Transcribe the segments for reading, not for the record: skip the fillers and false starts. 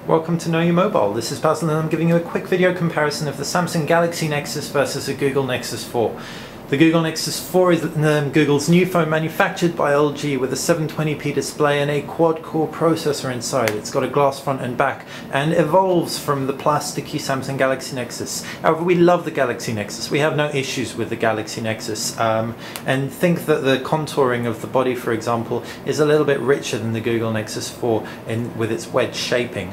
Welcome to Know Your Mobile. This is Basil and I'm giving you a quick video comparison of the Samsung Galaxy Nexus versus the Google Nexus 4. The Google Nexus 4 is Google's new phone manufactured by LG with a 720p display and a quad-core processor inside. It's got a glass front and back and evolves from the plasticky Samsung Galaxy Nexus. However, we love the Galaxy Nexus. We have no issues with the Galaxy Nexus and think that the contouring of the body, for example, is a little bit richer than the Google Nexus 4 with its wedge shaping.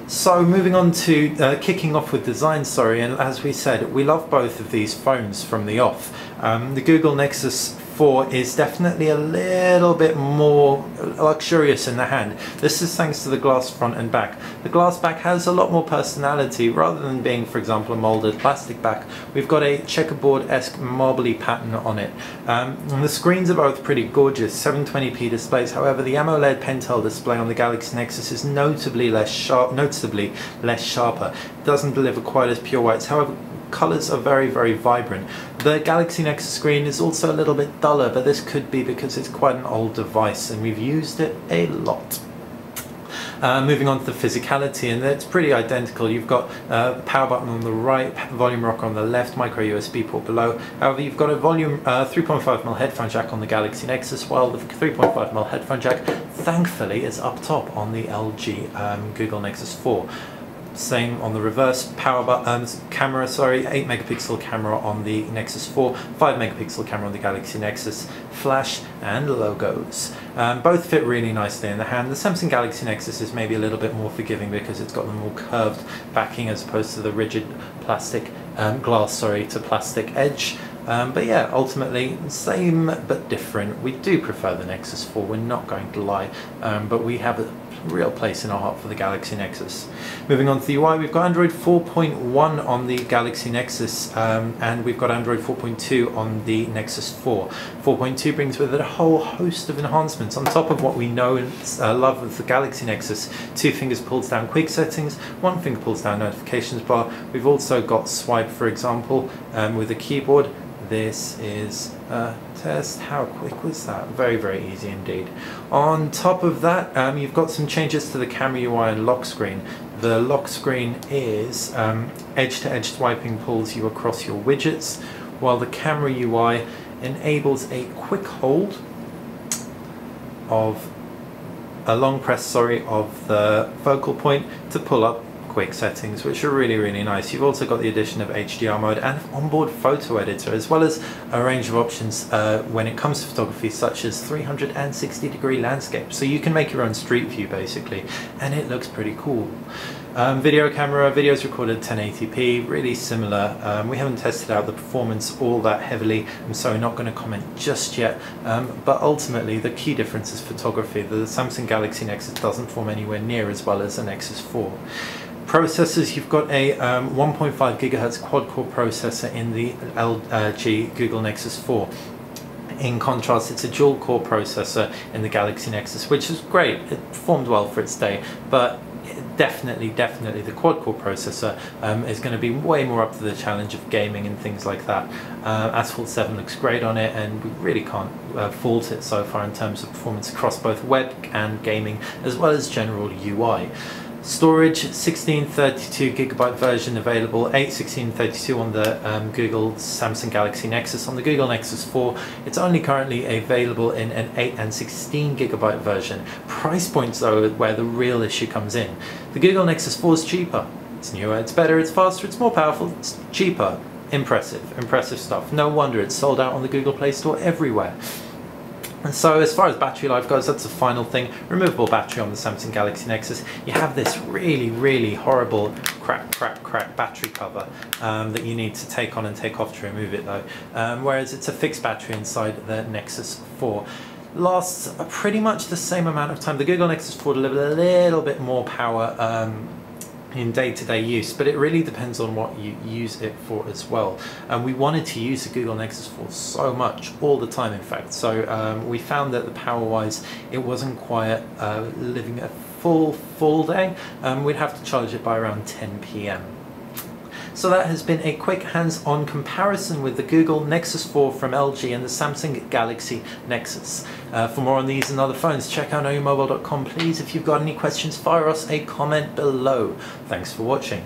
So moving on to kicking off with design, and as we said, we love both of these phones from the off. The Google Nexus 4 is definitely a little bit more luxurious in the hand. This is thanks to the glass front and back. The glass back has a lot more personality. Rather than being, for example, a molded plastic back, we've got a checkerboard-esque marbly pattern on it. And the screens are both pretty gorgeous, 720p displays. However, the AMOLED Pentel display on the Galaxy Nexus is noticeably less sharper. It doesn't deliver quite as pure whites. However, colours are very vibrant. The Galaxy Nexus screen is also a little bit duller, but this could be because it's quite an old device and we've used it a lot. Moving on to the physicality, and it's pretty identical. You've got a power button on the right, volume rocker on the left, micro USB port below. However, you've got a 3.5mm headphone jack on the Galaxy Nexus, while the 3.5mm headphone jack, thankfully, is up top on the LG Google Nexus 4. Same on the reverse camera, 8-megapixel camera on the Nexus 4, 5-megapixel camera on the Galaxy Nexus, flash and logos. Both fit really nicely in the hand. The Samsung Galaxy Nexus is maybe a little bit more forgiving because it's got the more curved backing as opposed to the rigid plastic glass to plastic edge. But yeah, ultimately same but different. We do prefer the Nexus 4, we're not going to lie, but we have a real place in our heart for the Galaxy Nexus. Moving on to the UI, we've got Android 4.1 on the Galaxy Nexus and we've got Android 4.2 on the Nexus 4. 4.2 brings with it a whole host of enhancements on top of what we know and love with the Galaxy Nexus. 2 fingers pulls down quick settings, 1 finger pulls down notifications bar. We've also got swipe, for example, with a keyboard. This is a test. How quick was that? Very easy indeed. On top of that, you've got some changes to the camera UI and lock screen. The lock screen is edge-to-edge swiping pulls you across your widgets, while the camera UI enables a quick hold of a long press of the focal point to pull up quick settings, which are really nice. You've also got the addition of HDR mode and onboard photo editor, as well as a range of options when it comes to photography, such as 360-degree landscape, so you can make your own street view basically, and it looks pretty cool. Video camera, videos recorded 1080p, really similar. We haven't tested out the performance all that heavily, and so we're not going to comment just yet, but ultimately the key difference is photography. The Samsung Galaxy Nexus doesn't perform anywhere near as well as the Nexus 4. Processors, you've got a 1.5 GHz quad-core processor in the LG Google Nexus 4. In contrast, it's a dual-core processor in the Galaxy Nexus, which is great. It performed well for its day, but definitely the quad-core processor is going to be way more up to the challenge of gaming and things like that. Asphalt 7 looks great on it, and we really can't fault it so far in terms of performance across both web and gaming, as well as general UI. Storage, 1632GB version available, 81632 on the Google Samsung Galaxy Nexus. On the Google Nexus 4, it's only currently available in an 8 and 16GB version. Price points though where the real issue comes in. The Google Nexus 4 is cheaper. It's newer, it's better, it's faster, it's more powerful, it's cheaper. Impressive stuff. No wonder it's sold out on the Google Play Store everywhere. And so as far as battery life goes, that's the final thing. Removable battery on the Samsung Galaxy Nexus. You have this really horrible crack battery cover that you need to take on and take off to remove it though. Whereas it's a fixed battery inside the Nexus 4. Lasts pretty much the same amount of time. The Google Nexus 4 delivers a little bit more power in day-to-day use, but it really depends on what you use it for as well. And we wanted to use the Google Nexus 4 so much, all the time in fact, so we found that the power-wise it wasn't quite living a full day. We'd have to charge it by around 10 PM. So that has been a quick hands-on comparison with the Google Nexus 4 from LG and the Samsung Galaxy Nexus. For more on these and other phones, check out knowyourmobile.com please. If you've got any questions, fire us a comment below. Thanks for watching.